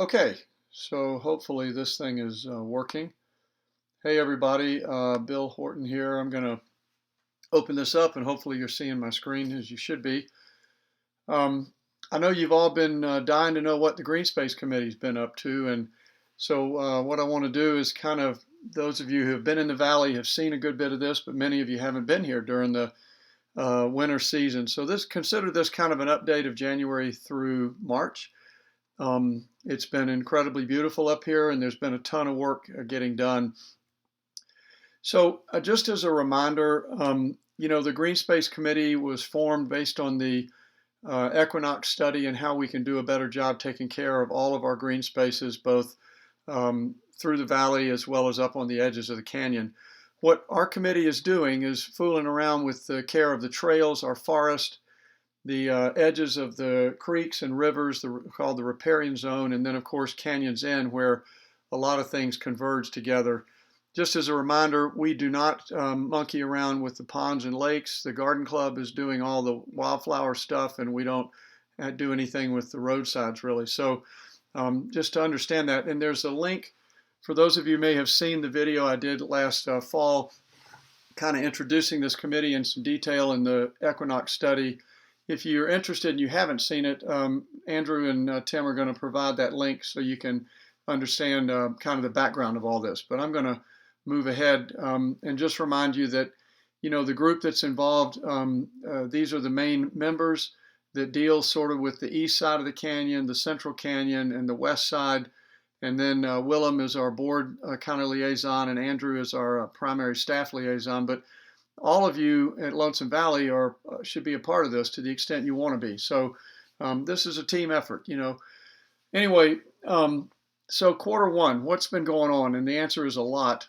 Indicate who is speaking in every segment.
Speaker 1: Okay, so hopefully this thing is working. Hey everybody, Bill Horton here. I'm going to open this up and hopefully you're seeing my screen as you should be. Um, I know you've all been dying to know what the Greenspace Committee's been up to, and so what I want to do is those of you who have been in the Valley have seen a good bit of this, but many of you haven't been here during the winter season. So consider this kind of an update of January through March. It's been incredibly beautiful up here, and there's been a ton of work getting done. So, just as a reminder, the Green Space Committee was formed based on the Equinox study and how we can do a better job taking care of all of our green spaces, both through the valley as well as up on the edges of the canyon. What our committee is doing is fooling around with the care of the trails, our forest, the edges of the creeks and rivers, called the riparian zone, and then of course Canyons End, where a lot of things converge together. Just as a reminder, we do not monkey around with the ponds and lakes. The Garden Club is doing all the wildflower stuff, and we don't do anything with the roadsides really. So just to understand that, and there's a link for those of you who may have seen the video I did last fall, kind of introducing this committee in some detail in the Equinox study. If you're interested and you haven't seen it, Andrew and Tim are going to provide that link so you can understand kind of the background of all this. But I'm going to move ahead and just remind you that, the group that's involved, these are the main members that deal sort of with the east side of the canyon, the central canyon, and the west side. And then Willem is our board kind of liaison, and Andrew is our primary staff liaison. But all of you at Lonesome Valley should be a part of this to the extent you want to be. So this is a team effort, Anyway, so Q1, what's been going on? And the answer is a lot.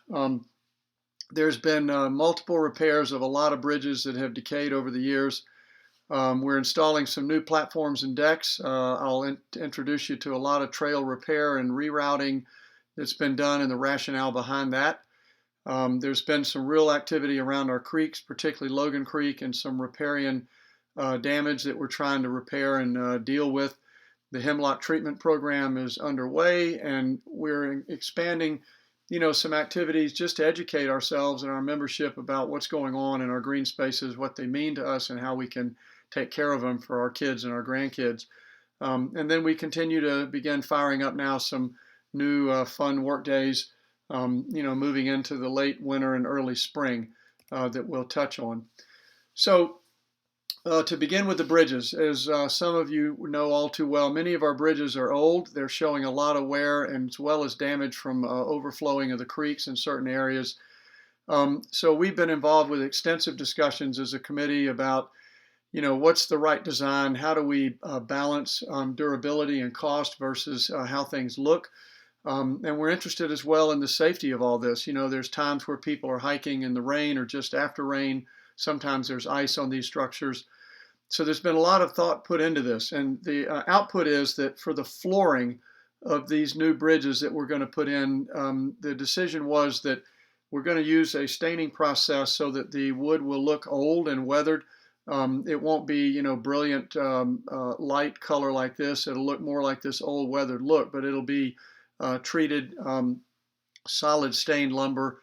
Speaker 1: There's been multiple repairs of a lot of bridges that have decayed over the years. We're installing some new platforms and decks. I'll introduce you to a lot of trail repair and rerouting that's been done and the rationale behind that. There's been some real activity around our creeks, particularly Logan Creek, and some riparian damage that we're trying to repair and deal with. The hemlock treatment program is underway, and we're expanding, some activities just to educate ourselves and our membership about what's going on in our green spaces, what they mean to us, and how we can take care of them for our kids and our grandkids. And then we continue to begin firing up now some new fun work days, moving into the late winter and early spring that we'll touch on. So to begin with the bridges, as some of you know all too well, many of our bridges are old. They're showing a lot of wear and as well as damage from overflowing of the creeks in certain areas. So we've been involved with extensive discussions as a committee about what's the right design? How do we balance durability and cost versus how things look? And we're interested as well in the safety of all this. There's times where people are hiking in the rain or just after rain. Sometimes there's ice on these structures. So there's been a lot of thought put into this. And the output is that for the flooring of these new bridges that we're going to put in, the decision was that we're going to use a staining process so that the wood will look old and weathered. It won't be, brilliant light color like this. It'll look more like this old weathered look, but it'll be treated solid stained lumber.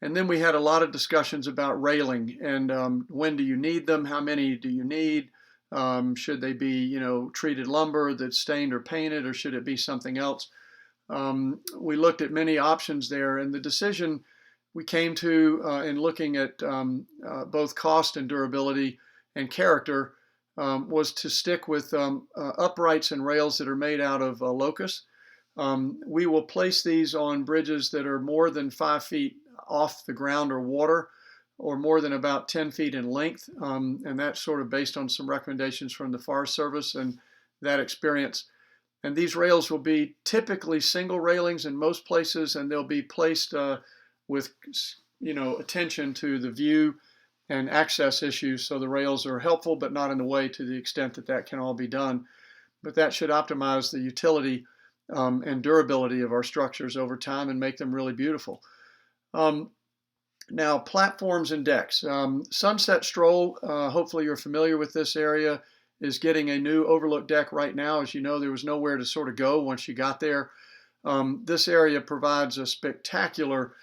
Speaker 1: And then we had a lot of discussions about railing and when do you need them? How many do you need? Should they be, treated lumber that's stained or painted, or should it be something else? We looked at many options there, and the decision we came to in looking at both cost and durability and character was to stick with uprights and rails that are made out of locust. We will place these on bridges that are more than 5 feet off the ground or water, or more than about 10 feet in length. And that's sort of based on some recommendations from the Forest Service and that experience. And these rails will be typically single railings in most places, and they'll be placed with, attention to the view and access issues. So the rails are helpful, but not in the way to the extent that that can all be done. But that should optimize the utility and durability of our structures over time and make them really beautiful. Now, platforms and decks. Sunset Stroll, hopefully you're familiar with this area. is getting a new overlook deck right now. As you know, there was nowhere to sort of go once you got there. This area provides a spectacular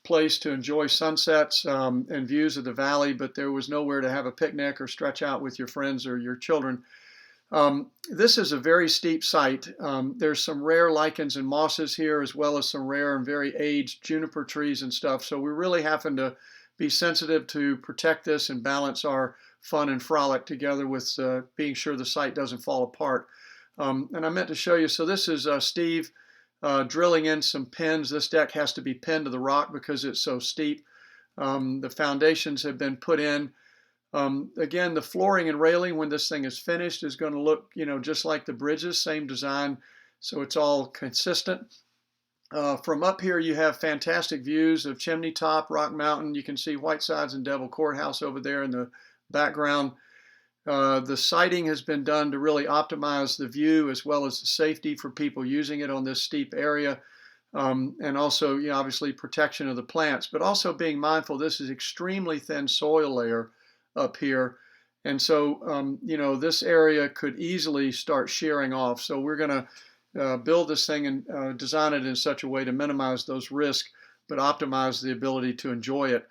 Speaker 1: place to enjoy sunsets and views of the valley, but there was nowhere to have a picnic or stretch out with your friends or your children. This is a very steep site. There's some rare lichens and mosses here, as well as some rare and very aged juniper trees and stuff. So we're really having to be sensitive to protect this and balance our fun and frolic together with being sure the site doesn't fall apart. And I meant to show you, so this is Steve drilling in some pins. This deck has to be pinned to the rock because it's so steep. The foundations have been put in. Again, the flooring and railing when this thing is finished is going to look, just like the bridges, same design, so it's all consistent. From up here, you have fantastic views of Chimney Top, Rock Mountain. You can see Whitesides and Devil Courthouse over there in the background. The siding has been done to really optimize the view as well as the safety for people using it on this steep area. And also, obviously protection of the plants, but also being mindful this is extremely thin soil layer up here. And so, this area could easily start shearing off. So we're going to build this thing and design it in such a way to minimize those risks, but optimize the ability to enjoy it.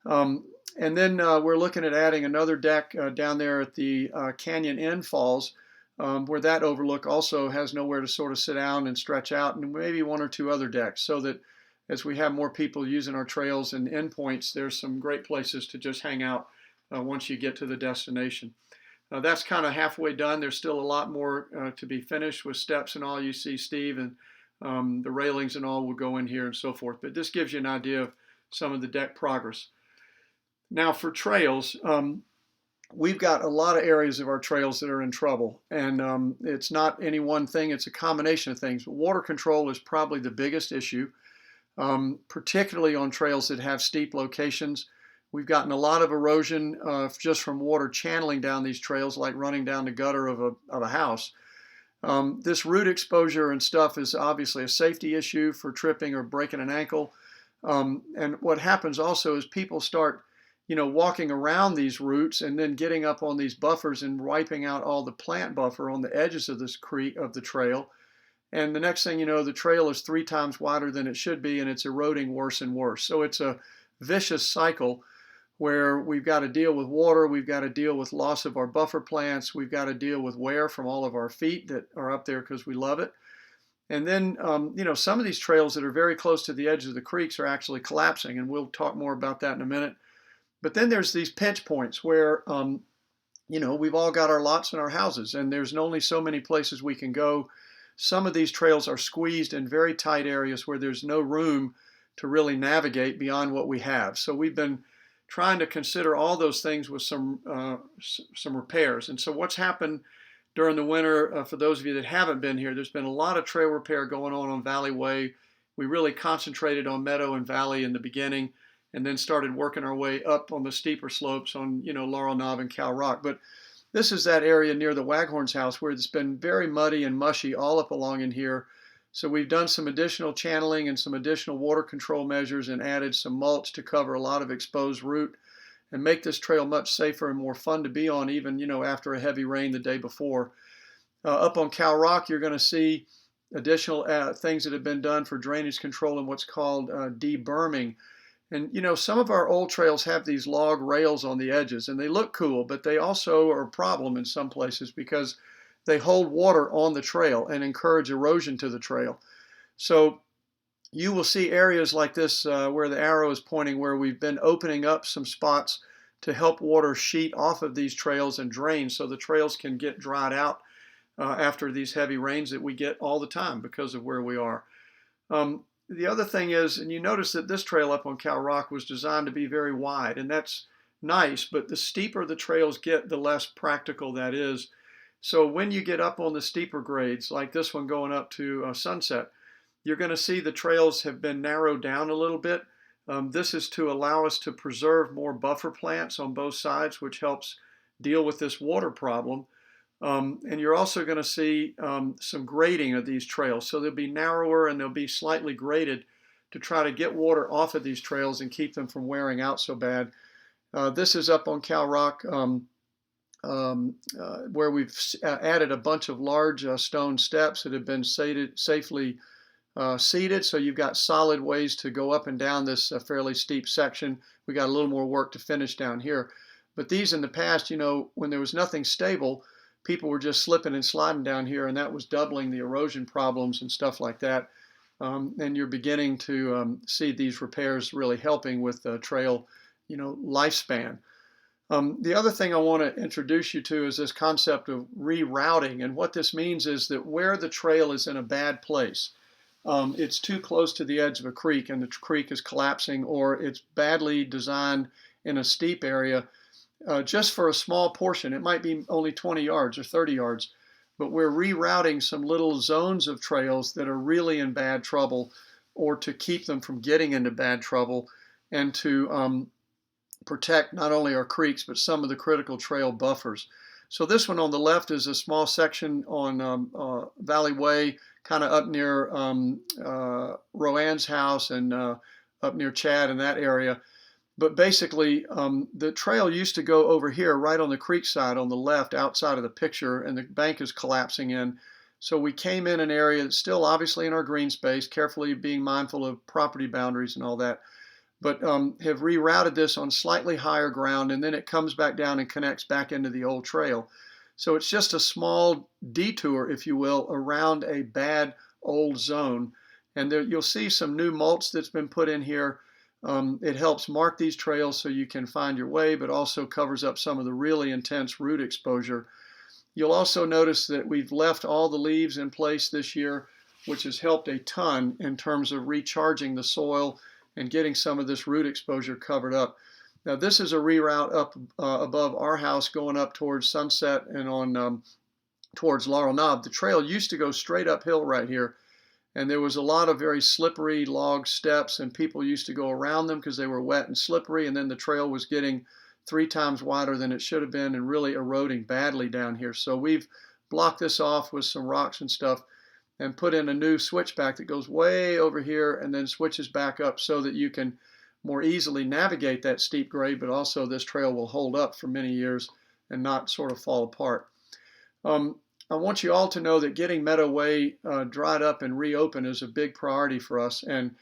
Speaker 1: And then we're looking at adding another deck down there at the Canyon Inn Falls, where that overlook also has nowhere to sort of sit down and stretch out, and maybe one or two other decks, so that as we have more people using our trails and endpoints, there's some great places to just hang out once you get to the destination. That's kind of halfway done. There's still a lot more to be finished with steps and all. You see Steve and the railings and all will go in here and so forth. But this gives you an idea of some of the deck progress. Now for trails, we've got a lot of areas of our trails that are in trouble. And it's not any one thing, it's a combination of things. But water control is probably the biggest issue, particularly on trails that have steep locations. We've gotten a lot of erosion just from water channeling down these trails, like running down the gutter of a house. This root exposure and stuff is obviously a safety issue for tripping or breaking an ankle. And what happens also is people start walking around these roots and then getting up on these buffers and wiping out all the plant buffer on the edges of this creek of the trail. And the next thing you know, the trail is 3 times wider than it should be, and it's eroding worse and worse. So it's a vicious cycle where we've got to deal with water, we've got to deal with loss of our buffer plants, we've got to deal with wear from all of our feet that are up there because we love it. And then, some of these trails that are very close to the edges of the creeks are actually collapsing, and we'll talk more about that in a minute. But then there's these pinch points where, we've all got our lots and our houses, and there's only so many places we can go. Some of these trails are squeezed in very tight areas where there's no room to really navigate beyond what we have. So we've been trying to consider all those things with some repairs. And so what's happened during the winter, for those of you that haven't been here, there's been a lot of trail repair going on Valley Way. We really concentrated on Meadow and Valley in the beginning, and then started working our way up on the steeper slopes on, Laurel Knob and Cow Rock. But this is that area near the Waghorn's house where it's been very muddy and mushy all up along in here. So we've done some additional channeling and some additional water control measures and added some mulch to cover a lot of exposed root and make this trail much safer and more fun to be on, even, after a heavy rain the day before. Up on Cow Rock, you're going to see additional things that have been done for drainage control and what's called de-berming. And, some of our old trails have these log rails on the edges, and they look cool, but they also are a problem in some places because they hold water on the trail and encourage erosion to the trail. So you will see areas like this where the arrow is pointing, where we've been opening up some spots to help water sheet off of these trails and drain so the trails can get dried out after these heavy rains that we get all the time because of where we are. The other thing is, and you notice that this trail up on Cow Rock was designed to be very wide, and that's nice, but the steeper the trails get, the less practical that is. So when you get up on the steeper grades, like this one going up to Sunset, you're going to see the trails have been narrowed down a little bit. This is to allow us to preserve more buffer plants on both sides, which helps deal with this water problem. And you're also going to see some grading of these trails. So they'll be narrower and they'll be slightly graded to try to get water off of these trails and keep them from wearing out so bad. This is up on Cow Rock. where we've added a bunch of large stone steps that have been safely seated, so you've got solid ways to go up and down this fairly steep section. We got a little more work to finish down here. But these in the past, you know, when there was nothing stable, people were just slipping and sliding down here, and that was doubling the erosion problems and stuff like that. And you're beginning to see these repairs really helping with the trail, you know, lifespan. The other thing I want to introduce you to is this concept of rerouting. And what this means is that where the trail is in a bad place, it's too close to the edge of a creek and the creek is collapsing, or it's badly designed in a steep area, just for a small portion. It might be only 20 yards or 30 yards, but we're rerouting some little zones of trails that are really in bad trouble, or to keep them from getting into bad trouble, and to protect not only our creeks, but some of the critical trail buffers. So this one on the left is a small section on Valley Way, kind of up near Roanne's house and up near Chad in that area. But basically, the trail used to go over here, right on the creek side on the left, outside of the picture, and the bank is collapsing in. So we came in an area that's still obviously in our green space, carefully being mindful of property boundaries and all that, but have rerouted this on slightly higher ground, and then it comes back down and connects back into the old trail. So it's just a small detour, if you will, around a bad old zone. And there, you'll see some new mulch that's been put in here. It helps mark these trails so you can find your way, but also covers up some of the really intense root exposure. You'll also notice that we've left all the leaves in place this year, which has helped a ton in terms of recharging the soil and getting some of this root exposure covered up. Now this is a reroute up above our house going up towards Sunset and on towards Laurel Knob. The trail used to go straight uphill right here, and there was a lot of very slippery log steps, and people used to go around them because they were wet and slippery, and then the trail was getting 3 times wider than it should have been and really eroding badly down here. So we've blocked this off with some rocks and stuff and put in a new switchback that goes way over here and then switches back up so that you can more easily navigate that steep grade, but also this trail will hold up for many years and not sort of fall apart. I want you all to know that getting Meadow Way dried up and reopened is a big priority for us, and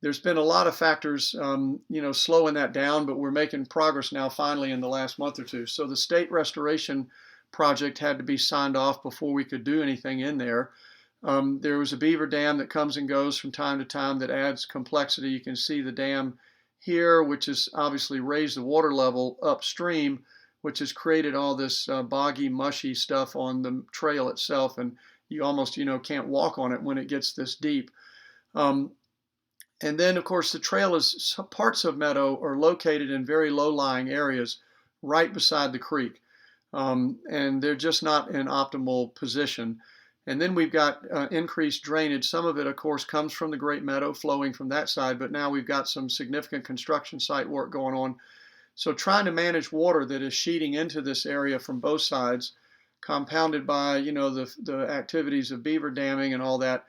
Speaker 1: there's been a lot of factors, you know, slowing that down, but we're making progress now finally in the last month or two. So the state restoration project had to be signed off before we could do anything in there. There was a beaver dam that comes and goes from time to time that adds complexity. You can see the dam here, which has obviously raised the water level upstream, which has created all this boggy, mushy stuff on the trail itself, and you almost, you know, can't walk on it when it gets this deep. And then, of course, the trail is, parts of Meadow are located in very low-lying areas right beside the creek, and they're just not in optimal position. And then we've got increased drainage. Some of it, of course, comes from the Great Meadow flowing from that side, but now we've got some significant construction site work going on. So trying to manage water that is sheeting into this area from both sides, compounded by, you know, the activities of beaver damming and all that,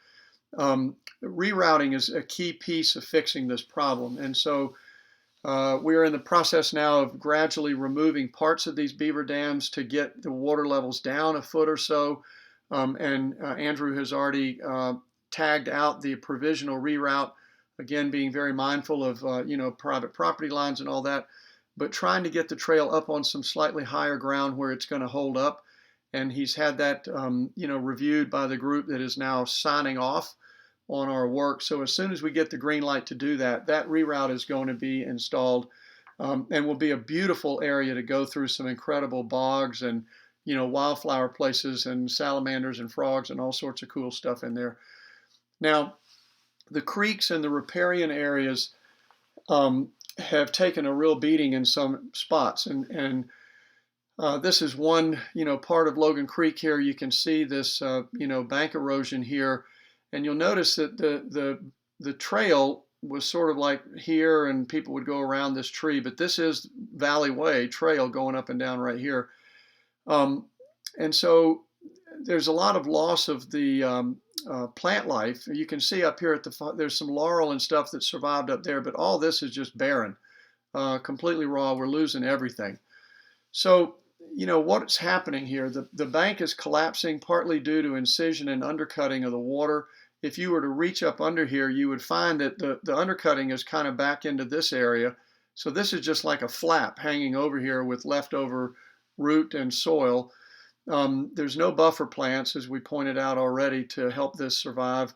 Speaker 1: rerouting is a key piece of fixing this problem. And so we're in the process now of gradually removing parts of these beaver dams to get the water levels down a foot or so. Andrew has already tagged out the provisional reroute, again being very mindful of you know, private property lines and all that, but trying to get the trail up on some slightly higher ground where it's going to hold up. And he's had that you know, reviewed by the group that is now signing off on our work. So as soon as we get the green light to do that, that reroute is going to be installed, and will be a beautiful area to go through some incredible bogs and, you know, wildflower places and salamanders and frogs and all sorts of cool stuff in there. Now, the creeks and the riparian areas have taken a real beating in some spots, and this is one, you know, part of Logan Creek here. You can see this, you know, bank erosion here, and you'll notice that the trail was sort of like here, and people would go around this tree, but this is Valley Way trail going up and down right here. And so there's a lot of loss of the plant life. You can see up here at there's some laurel and stuff that survived up there, but all this is just barren, completely raw. We're losing everything. So, what's happening here. The bank is collapsing partly due to incision and undercutting of the water. If you were to reach up under here, you would find that the undercutting is kind of back into this area. So this is just like a flap hanging over here with leftover root and soil. There's no buffer plants, as we pointed out already, to help this survive.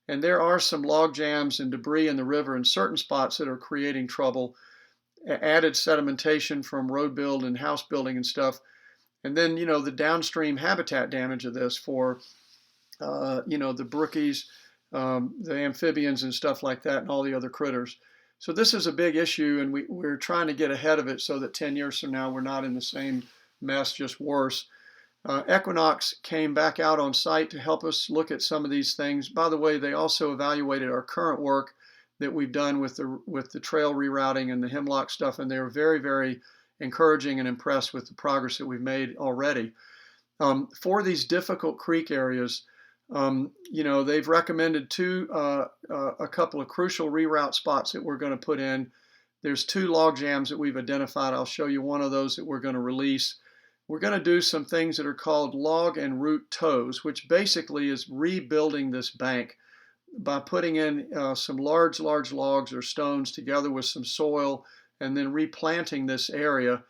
Speaker 1: And there are some log jams and debris in the river in certain spots that are creating trouble. Added sedimentation from road build and house building and stuff. And then, the downstream habitat damage of this for, the brookies, the amphibians and stuff like that, and all the other critters. So this is a big issue, and we're trying to get ahead of it so that 10 years from now we're not in the same mess, just worse. Equinox came back out on site to help us look at some of these things. By the way, they also evaluated our current work that we've done with the trail rerouting and the hemlock stuff, and they were very, very encouraging and impressed with the progress that we've made already. For these difficult creek areas, they've recommended a couple of crucial reroute spots that we're going to put in. There's 2 log jams that we've identified. I'll show you one of those that we're going to release. We're going to do some things that are called log and root tows, which basically is rebuilding this bank by putting in some large logs or stones together with some soil and then replanting this area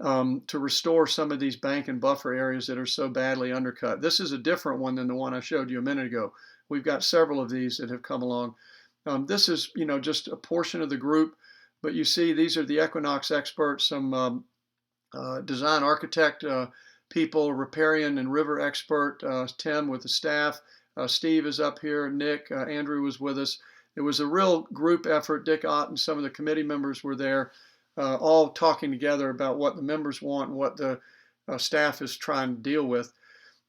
Speaker 1: to restore some of these bank and buffer areas that are so badly undercut. This is a different one than the one I showed you a minute ago. We've got several of these that have come along. This is, just a portion of the group, but you see these are the Equinox experts, some design architect people, riparian and river expert, Tim with the staff. Steve is up here, Nick, Andrew was with us. It was a real group effort. Dick Ott and some of the committee members were there, all talking together about what the members want and what the staff is trying to deal with.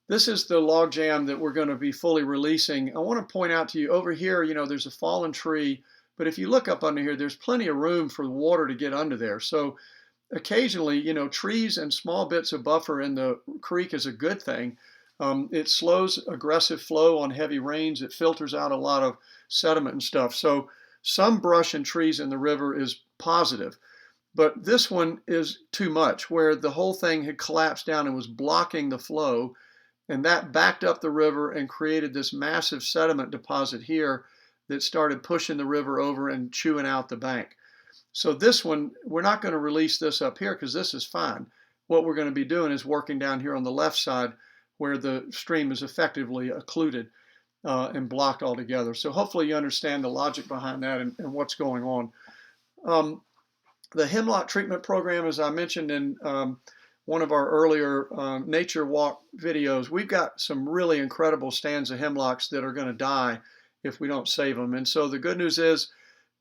Speaker 1: This is the log jam that we're going to be fully releasing. I want to point out to you over here, there's a fallen tree, but if you look up under here, there's plenty of room for the water to get under there. So occasionally, trees and small bits of buffer in the creek is a good thing. It slows aggressive flow on heavy rains. It filters out a lot of sediment and stuff. So some brush and trees in the river is positive. But this one is too much, where the whole thing had collapsed down and was blocking the flow. And that backed up the river and created this massive sediment deposit here that started pushing the river over and chewing out the bank. So this one, we're not going to release this up here because this is fine. What we're going to be doing is working down here on the left side where the stream is effectively occluded and blocked altogether. So hopefully you understand the logic behind that and what's going on. The hemlock treatment program, as I mentioned in one of our earlier nature walk videos, we've got some really incredible stands of hemlocks that are going to die if we don't save them. And so the good news is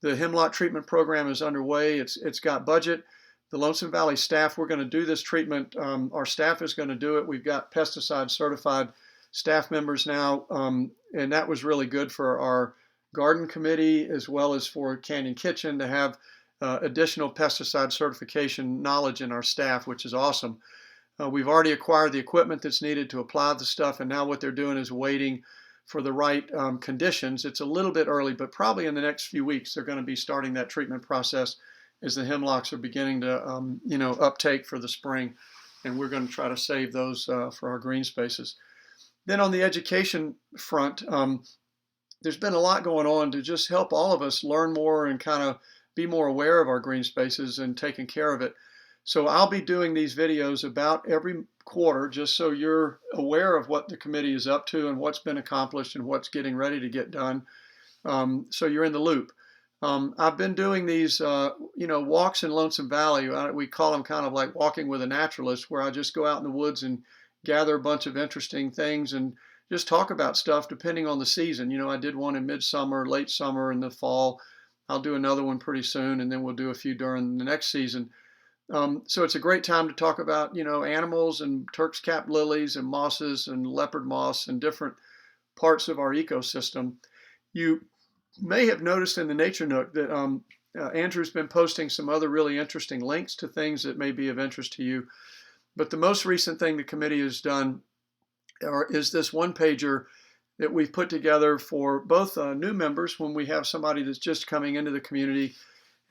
Speaker 1: the hemlock treatment program is underway. It's got budget. The Lonesome Valley staff, we're going to do this treatment. Our staff is going to do it. We've got pesticide certified staff members now, and that was really good for our garden committee as well as for Canyon Kitchen to have additional pesticide certification knowledge in our staff, which is awesome. We've already acquired the equipment that's needed to apply the stuff, and now what they're doing is waiting for the right conditions. It's a little bit early, but probably in the next few weeks they're going to be starting that treatment process as the hemlocks are beginning to uptake for the spring, and we're going to try to save those for our green spaces. Then on the education front, there's been a lot going on to just help all of us learn more and kind of be more aware of our green spaces and taking care of it. So I'll be doing these videos about every quarter just so you're aware of what the committee is up to and what's been accomplished and what's getting ready to get done, so you're in the loop. I've been doing these walks in Lonesome Valley. We call them kind of like walking with a naturalist, where I just go out in the woods and gather a bunch of interesting things and just talk about stuff depending on the season. I did one in midsummer, late summer, and the fall. I'll do another one pretty soon, and then we'll do a few during the next season. So it's a great time to talk about, animals and Turk's cap lilies and mosses and leopard moss and different parts of our ecosystem. You may have noticed in the Nature Nook that Andrew's been posting some other really interesting links to things that may be of interest to you. But the most recent thing the committee has done is this one-pager that we've put together for both new members when we have somebody that's just coming into the community,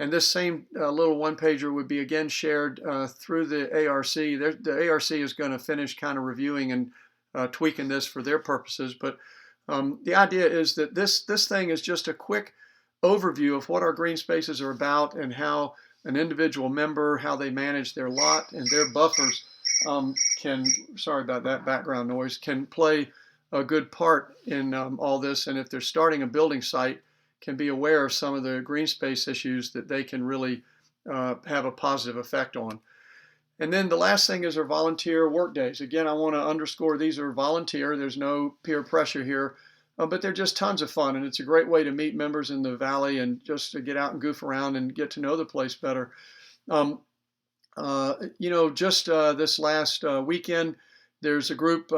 Speaker 1: And this same little one-pager would be again shared through the ARC. The ARC is going to finish kind of reviewing and tweaking this for their purposes. But the idea is that this thing is just a quick overview of what our green spaces are about and how an individual member, how they manage their lot and their buffers can, sorry about that background noise, can play a good part in all this. And if they're starting a building site, can be aware of some of the green space issues that they can really have a positive effect on. And then the last thing is our volunteer work days. Again, I want to underscore these are volunteer. There's no peer pressure here, but they're just tons of fun. And it's a great way to meet members in the Valley and just to get out and goof around and get to know the place better. Just this last weekend, there's a group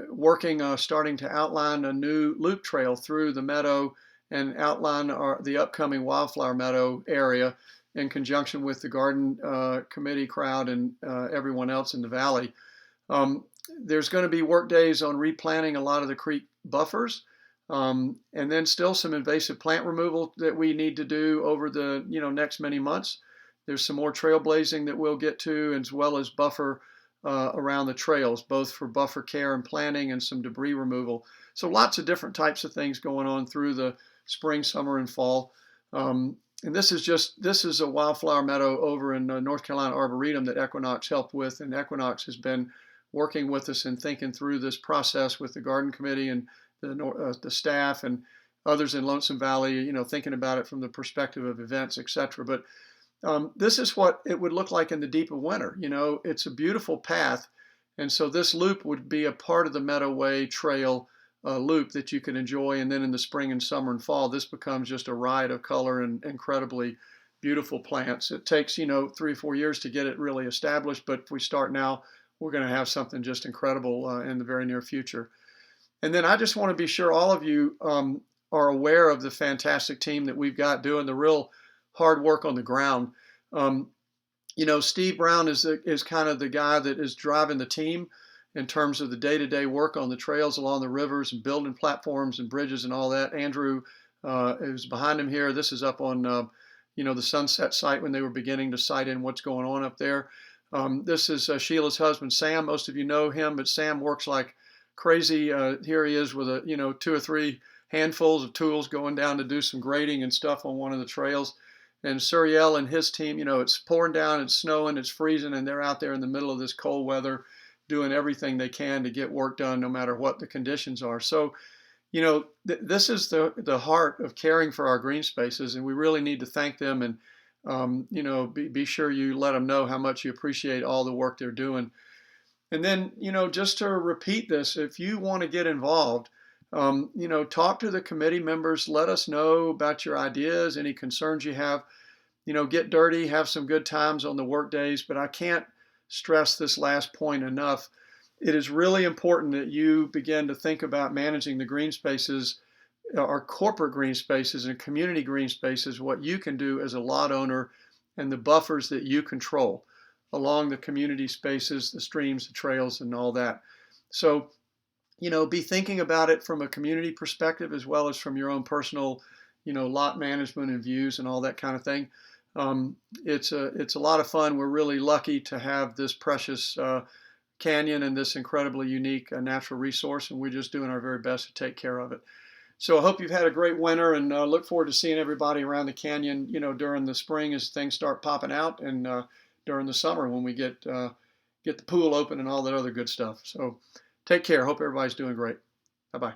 Speaker 1: working, starting to outline a new loop trail through the meadow and outline the upcoming wildflower meadow area in conjunction with the garden committee crowd and everyone else in the Valley. There's going to be work days on replanting a lot of the creek buffers, and then still some invasive plant removal that we need to do over the next many months. There's some more trailblazing that we'll get to, as well as buffer around the trails, both for buffer care and planting and some debris removal. So lots of different types of things going on through the spring, summer, and fall. And this is a wildflower meadow over in North Carolina Arboretum that Equinox helped with, and Equinox has been working with us and thinking through this process with the garden committee and the staff and others in Lonesome Valley, thinking about it from the perspective of events, etc. But this is what it would look like in the deep of winter. It's a beautiful path, and so this loop would be a part of the Meadowway Trail loop that you can enjoy. And then in the spring and summer and fall, this becomes just a riot of color and incredibly beautiful plants. It takes 3 or 4 years to get it really established, but if we start now, we're going to have something just incredible in the very near future. And then I just want to be sure all of you are aware of the fantastic team that we've got doing the real hard work on the ground. Steve Brown is kind of the guy that is driving the team in terms of the day-to-day work on the trails along the rivers and building platforms and bridges and all that. Andrew is behind him here. This is up on the Sunset site when they were beginning to site in what's going on up there. This is Sheila's husband, Sam. Most of you know him, but Sam works like crazy. Here he is with 2 or 3 handfuls of tools going down to do some grading and stuff on one of the trails. And Suriel and his team, it's pouring down, it's snowing, it's freezing, and they're out there in the middle of this cold weather doing everything they can to get work done no matter what the conditions are. So, this is the heart of caring for our green spaces, and we really need to thank them and, be sure you let them know how much you appreciate all the work they're doing. And then, just to repeat this, if you want to get involved, talk to the committee members, let us know about your ideas, any concerns you have, get dirty, have some good times on the work days. But I can't stress this last point enough. It is really important that you begin to think about managing the green spaces, our corporate green spaces and community green spaces, what you can do as a lot owner and the buffers that you control along the community spaces, the streams, the trails, and all that. So, be thinking about it from a community perspective as well as from your own personal, lot management and views and all that kind of thing. It's a lot of fun. We're really lucky to have this precious canyon and this incredibly unique natural resource, and we're just doing our very best to take care of it. So I hope you've had a great winter, and look forward to seeing everybody around the canyon, during the spring as things start popping out, and during the summer when we get the pool open and all that other good stuff. So take care. Hope everybody's doing great. Bye-bye.